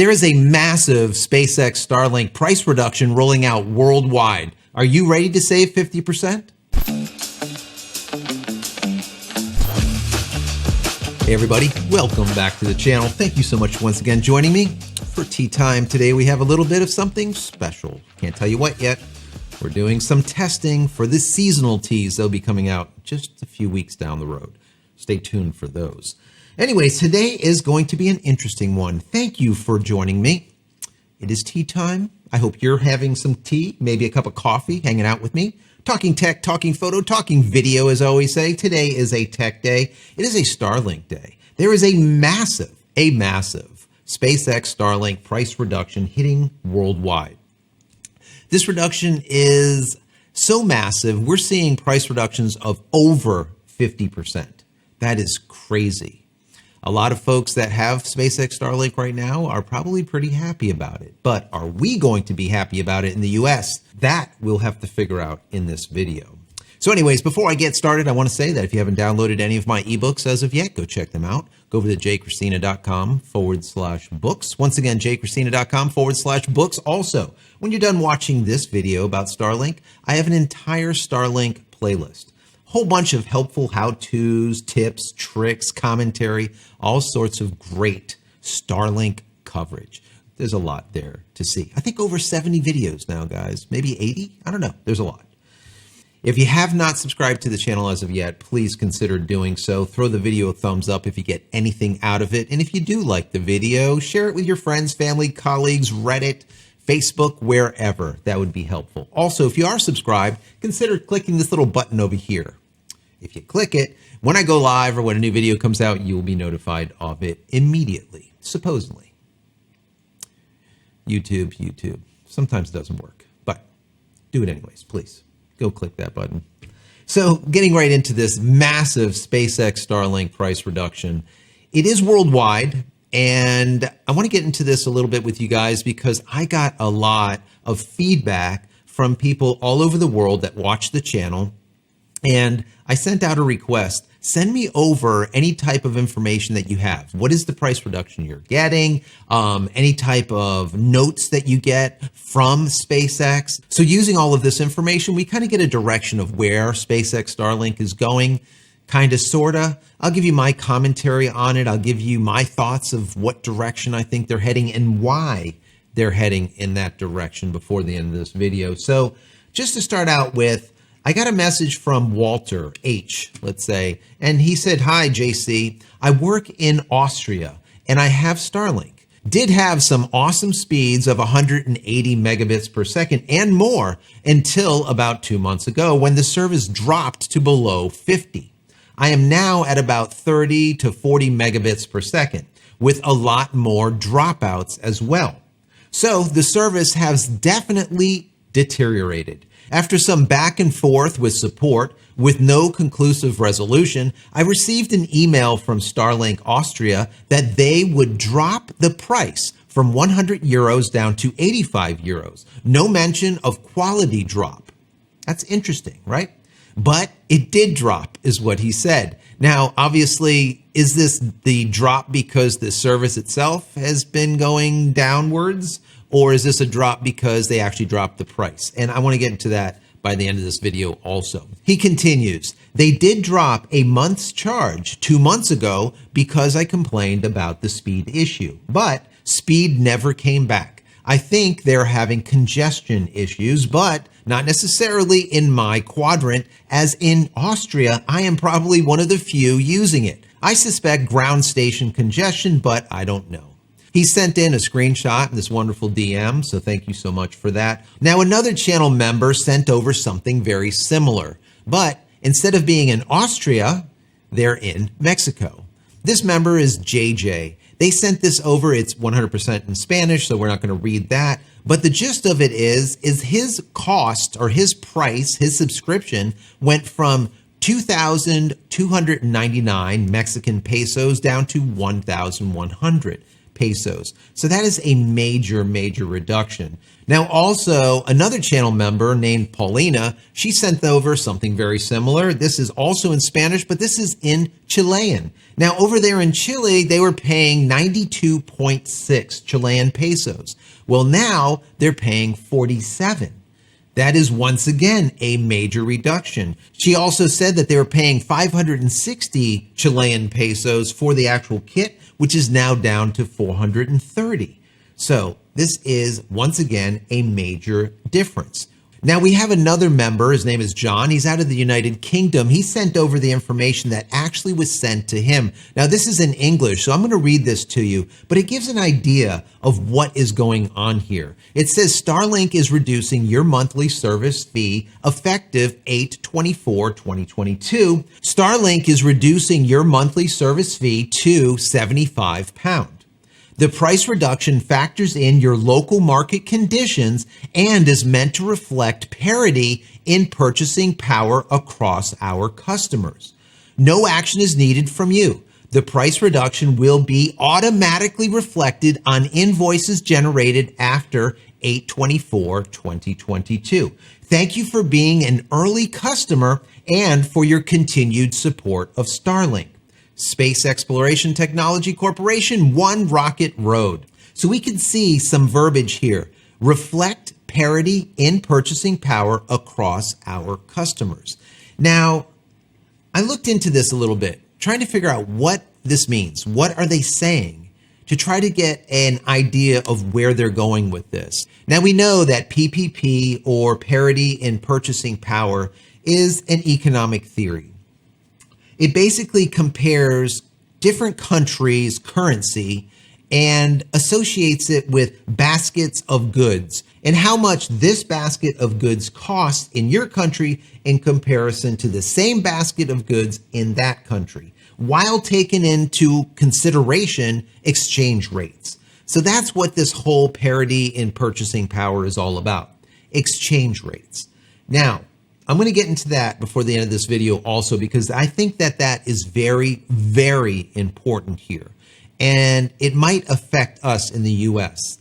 There is a massive SpaceX Starlink price reduction rolling out worldwide. Are you ready to save 50%? Hey everybody, welcome back to the channel. Thank you so much once again joining me for tea time. Today we have a little bit of something special. Can't tell you what yet. We're doing some testing for the seasonal teas. They'll be coming out just a few weeks down the road. Stay tuned for those. Anyways, today is going to be an interesting one. Thank you for joining me. It is tea time. I hope you're having some tea, maybe a cup of coffee, hanging out with me. Talking tech, talking photo, talking video, as I always say. Today is a tech day. It is a Starlink day. There is a massive SpaceX Starlink price reduction hitting worldwide. This reduction is so massive, we're seeing price reductions of over 50%. That is crazy. A lot of folks that have SpaceX Starlink right now are probably pretty happy about it. But are we going to be happy about it in the US? That we'll have to figure out in this video. So anyways, before I get started, I want to say that if you haven't downloaded any of my ebooks as of yet, go check them out. Go over to JCristina.com/books. Once again, JCristina.com/books. Also, when you're done watching this video about Starlink, I have an entire Starlink playlist. Whole bunch of helpful how-tos, tips, tricks, commentary, all sorts of great Starlink coverage. There's a lot there to see. I think over 70 videos now, guys. Maybe 80? I don't know. There's a lot. If you have not subscribed to the channel as of yet, please consider doing so. Throw the video a thumbs up if you get anything out of it. And if you do like the video, share it with your friends, family, colleagues, Reddit, Facebook, wherever. That would be helpful. Also, if you are subscribed, consider clicking this little button over here. If you click it, when I go live or when a new video comes out, you will be notified of it immediately, supposedly. YouTube. Sometimes doesn't work, but do it anyways, please. Go click that button. So getting right into this massive SpaceX Starlink price reduction. It is worldwide, and I want to get into this a little bit with you guys because I got a lot of feedback from people all over the world that watch the channel. And I sent out a request, send me over any type of information that you have. What is the price reduction you're getting? Any type of notes that you get from SpaceX. So using all of this information, we kind of get a direction of where SpaceX Starlink is going, kind of, sort of. I'll give you my commentary on it. I'll give you my thoughts of what direction I think they're heading and why they're heading in that direction before the end of this video. So just to start out with, I got a message from Walter H, let's say, and he said, "Hi, JC. I work in Austria and I have Starlink. Did have some awesome speeds of 180 megabits per second and more until about 2 months ago when the service dropped to below 50. I am now at about 30 to 40 megabits per second with a lot more dropouts as well. So the service has definitely deteriorated. After some back and forth with support with no conclusive resolution, I received an email from Starlink Austria that they would drop the price from 100 euros down to 85 euros. No mention of quality drop." That's interesting, right? But it did drop, is what he said. Now, obviously, is this the drop because the service itself has been going downwards? Or is this a drop because they actually dropped the price? And I want to get into that by the end of this video also. He continues, "They did drop a month's charge 2 months ago because I complained about the speed issue, but speed never came back. I think they're having congestion issues, but not necessarily in my quadrant, as in Austria, I am probably one of the few using it. I suspect ground station congestion, but I don't know." He sent in a screenshot in this wonderful DM, so thank you so much for that. Now, another channel member sent over something very similar, but instead of being in Austria, they're in Mexico. This member is JJ. They sent this over. It's 100% in Spanish, so we're not going to read that. But the gist of it is his cost or his price, his subscription went from 2,299 Mexican pesos down to 1,100 pesos. So that is a major, major reduction. Now, also, another channel member named Paulina, she sent over something very similar. This is also in Spanish, but this is in Chilean. Now, over there in Chile, they were paying 92.6 Chilean pesos. Well, now they're paying 47. That is once again a major reduction. She also said that they were paying 560 Chilean pesos for the actual kit, which is now down to 430. So this is once again a major difference. Now we have another member, his name is John, he's out of the United Kingdom. He sent over the information that actually was sent to him. Now this is in English, so I'm going to read this to you, but it gives an idea of what is going on here. It says Starlink is reducing your monthly service fee effective 8/24/2022. Starlink is reducing your monthly service fee to £75. The price reduction factors in your local market conditions and is meant to reflect parity in purchasing power across our customers. No action is needed from you. The price reduction will be automatically reflected on invoices generated after 8/24/2022. Thank you for being an early customer and for your continued support of Starlink. Space Exploration Technology Corporation, One Rocket Road. So we can see some verbiage here. Reflect parity in purchasing power across our customers. Now, I looked into this a little bit, trying to figure out what this means. What are they saying? To try to get an idea of where they're going with this. Now, we know that PPP, or parity in purchasing power, is an economic theory. It basically compares different countries' currency and associates it with baskets of goods and how much this basket of goods costs in your country in comparison to the same basket of goods in that country, while taking into consideration exchange rates. So that's what this whole parity in purchasing power is all about, exchange rates. Now, I'm going to get into that before the end of this video also, because I think that that is very, very important here. And it might affect us in the U.S.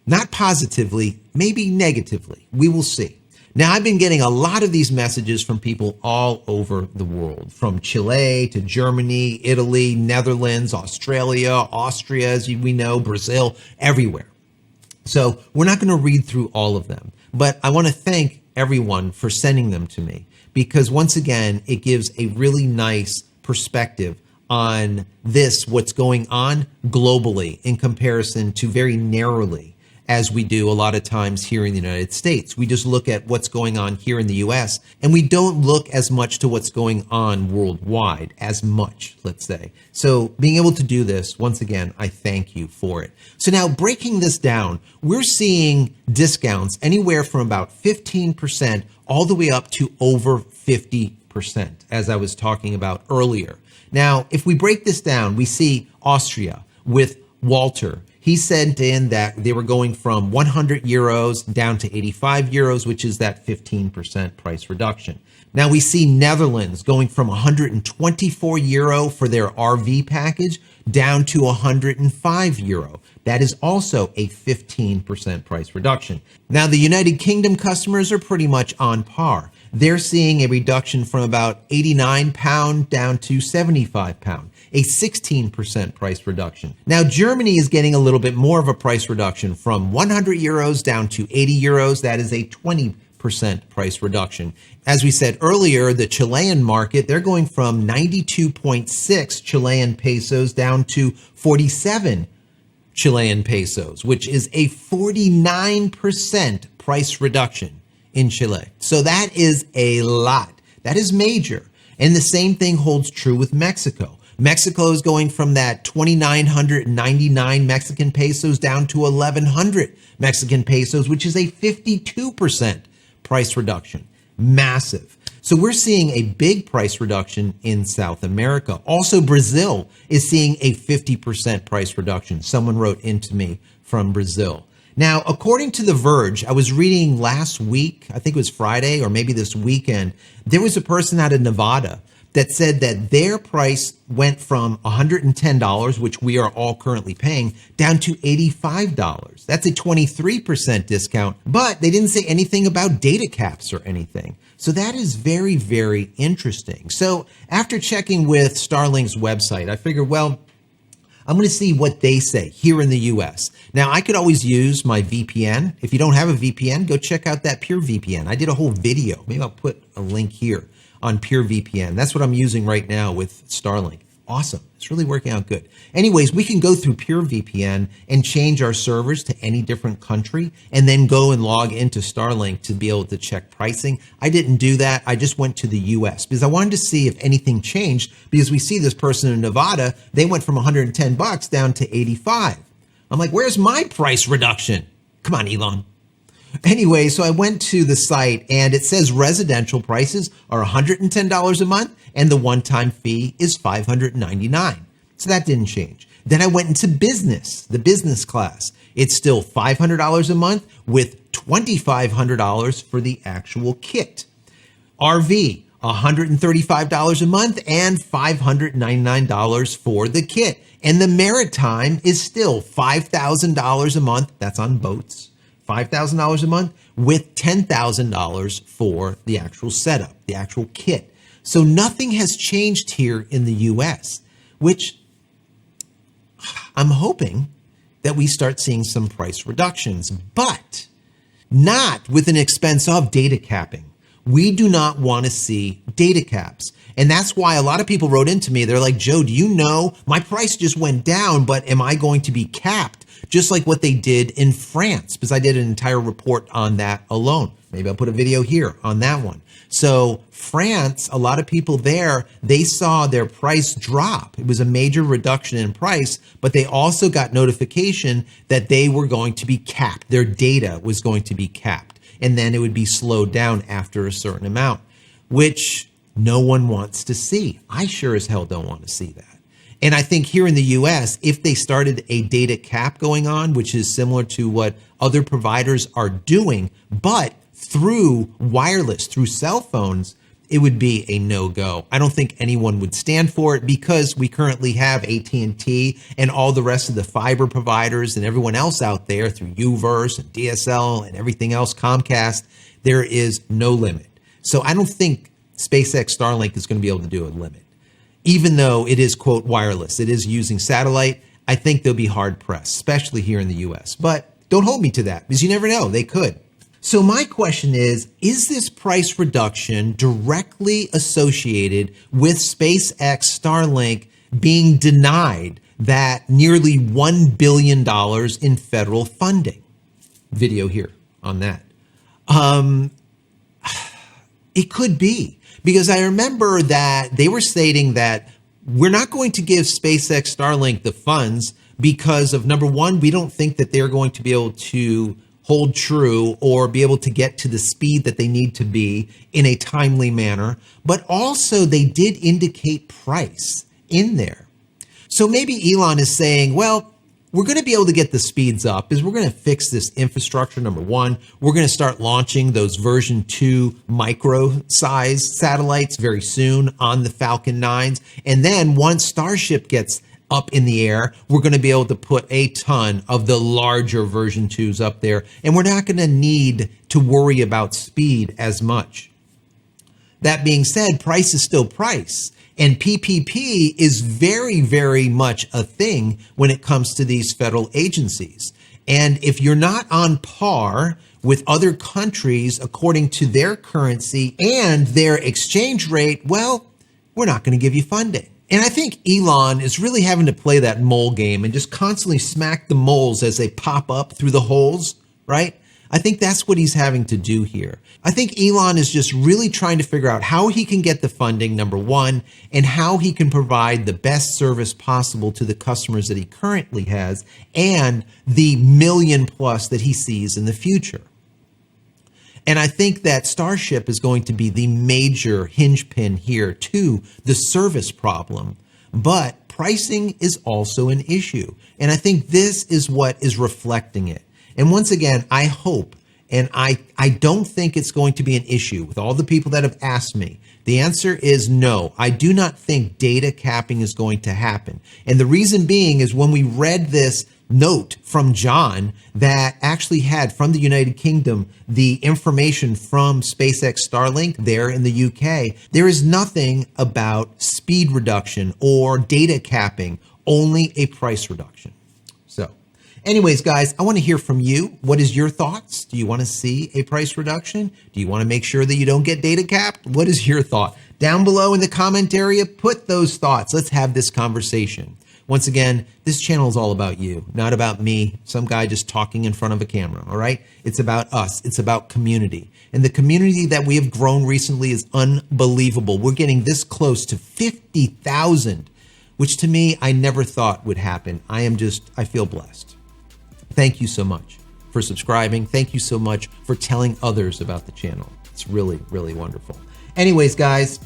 Not positively, maybe negatively. We will see. Now, I've been getting a lot of these messages from people all over the world, from Chile to Germany, Italy, Netherlands, Australia, Austria, as we know, Brazil, everywhere. So we're not going to read through all of them, but I want to thank everyone for sending them to me, because once again, it gives a really nice perspective on this, what's going on globally in comparison to very narrowly, as we do a lot of times here in the United States. We just look at what's going on here in the US, and we don't look as much to what's going on worldwide as much, let's say. So being able to do this, once again, I thank you for it. So now, breaking this down, we're seeing discounts anywhere from about 15% all the way up to over 50%, as I was talking about earlier. Now, if we break this down, we see Austria with Walter. He sent in that they were going from 100 euros down to 85 euros, which is that 15% price reduction. Now we see Netherlands going from 124 euro for their RV package down to 105 euro. That is also a 15% price reduction. Now the United Kingdom customers are pretty much on par. They're seeing a reduction from about £89 down to £75, a 16% price reduction. Now, Germany is getting a little bit more of a price reduction from 100 euros down to 80 euros. That is a 20% price reduction. As we said earlier, the Chilean market, they're going from 92.6 Chilean pesos down to 47 Chilean pesos, which is a 49% price reduction in Chile. So that is a lot. That is major. And the same thing holds true with Mexico. Mexico is going from that 2,999 Mexican pesos down to 1,100 Mexican pesos, which is a 52% price reduction. Massive. So we're seeing a big price reduction in South America. Also, Brazil is seeing a 50% price reduction. Someone wrote into me from Brazil. Now, according to The Verge, I was reading last week, I think it was Friday or maybe this weekend, there was a person out of Nevada that said that their price went from $110, which we are all currently paying, down to $85. That's a 23% discount, but they didn't say anything about data caps or anything. So that is very, very interesting. So after checking with Starlink's website, I figured, well, I'm going to see what they say here in the US. Now, I could always use my VPN. If you don't have a VPN, go check out that Pure VPN. I did a whole video. Maybe I'll put a link here on Pure VPN. That's what I'm using right now with Starlink. Awesome. It's really working out good. Anyways, we can go through Pure VPN and change our servers to any different country and then go and log into Starlink to be able to check pricing. I didn't do that. I just went to the US because I wanted to see if anything changed, because we see this person in Nevada, they went from $110 down to $85. I'm like, where's my price reduction? Come on, Elon. Anyway, so I went to the site and it says residential prices are $110 a month and the one-time fee is $599. So that didn't change. Then I went into business, the business class. It's still $500 a month with $2,500 for the actual kit. RV, $135 a month and $599 for the kit. And the maritime is still $5,000 a month. That's on boats. $5,000 a month with $10,000 for the actual setup, the actual kit. So nothing has changed here in the US, which I'm hoping that we start seeing some price reductions, but not with an expense of data capping. We do not want to see data caps. And that's why a lot of people wrote into me. They're like, Joe, do you know my price just went down, but am I going to be capped? Just like what they did in France, because I did an entire report on that alone. Maybe I'll put a video here on that one. So France, a lot of people there, they saw their price drop. It was a major reduction in price, but they also got notification that they were going to be capped. Their data was going to be capped. And then it would be slowed down after a certain amount, which no one wants to see. I sure as hell don't want to see that. And I think here in the US, if they started a data cap going on, which is similar to what other providers are doing, but through wireless, through cell phones, it would be a no-go. I don't think anyone would stand for it because we currently have AT&T and all the rest of the fiber providers and everyone else out there through Uverse and DSL and everything else, Comcast. There is no limit. So I don't think SpaceX Starlink is going to be able to do a limit. Even though it is, quote, wireless, it is using satellite, I think they'll be hard pressed, especially here in the US. But don't hold me to that because you never know, they could. So my question is this price reduction directly associated with SpaceX Starlink being denied that nearly $1 billion in federal funding? Video here on that. It could be. Because I remember that they were stating that we're not going to give SpaceX Starlink the funds because of, number one, we don't think that they're going to be able to hold true or be able to get to the speed that they need to be in a timely manner. But also they did indicate price in there. So maybe Elon is saying, well, we're going to be able to get the speeds up is we're going to fix this infrastructure. Number one, we're going to start launching those version 2 micro size satellites very soon on the Falcon 9s. And then once Starship gets up in the air, we're going to be able to put a ton of the larger version 2s up there. And we're not going to need to worry about speed as much. That being said, price is still price. And PPP is very, very much a thing when it comes to these federal agencies. And if you're not on par with other countries according to their currency and their exchange rate, well, we're not going to give you funding. And I think Elon is really having to play that mole game and just constantly smack the moles as they pop up through the holes, right? I think that's what he's having to do here. I think Elon is just really trying to figure out how he can get the funding, number one, and how he can provide the best service possible to the customers that he currently has and the million plus that he sees in the future. And I think that Starship is going to be the major hinge pin here to the service problem. But pricing is also an issue. And I think this is what is reflecting it. And once again, I hope And I don't think it's going to be an issue with all the people that have asked me. The answer is no. I do not think data capping is going to happen. And the reason being is when we read this note from John that actually had from the United Kingdom the information from SpaceX Starlink there in the UK, there is nothing about speed reduction or data capping, only a price reduction. So anyways, guys, I want to hear from you. What is your thoughts? Do you want to see a price reduction? Do you want to make sure that you don't get data capped? What is your thought? Down below in the comment area, put those thoughts. Let's have this conversation. Once again, this channel is all about you, not about me, some guy just talking in front of a camera, all right? It's about us. It's about community. And the community that we have grown recently is unbelievable. We're getting this close to 50,000, which to me, I never thought would happen. I feel blessed. Thank you so much for subscribing. Thank you so much for telling others about the channel. It's really, really wonderful. Anyways, guys,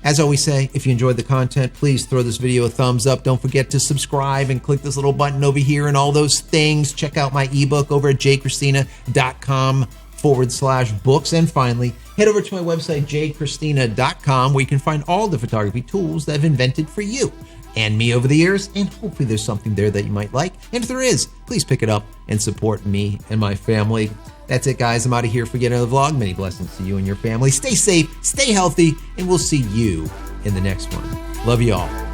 as I always say, if you enjoyed the content, please throw this video a thumbs up. Don't forget to subscribe and click this little button over here and all those things. Check out my ebook over at JCristina.com/books. And finally, head over to my website, JCristina.com, where you can find all the photography tools that I've invented for you and me over the years. And hopefully there's something there that you might like. And if there is, please pick it up and support me and my family. That's it, guys. I'm out of here for yet another vlog. Many blessings to you and your family. Stay safe, stay healthy, and we'll see you in the next one. Love you all.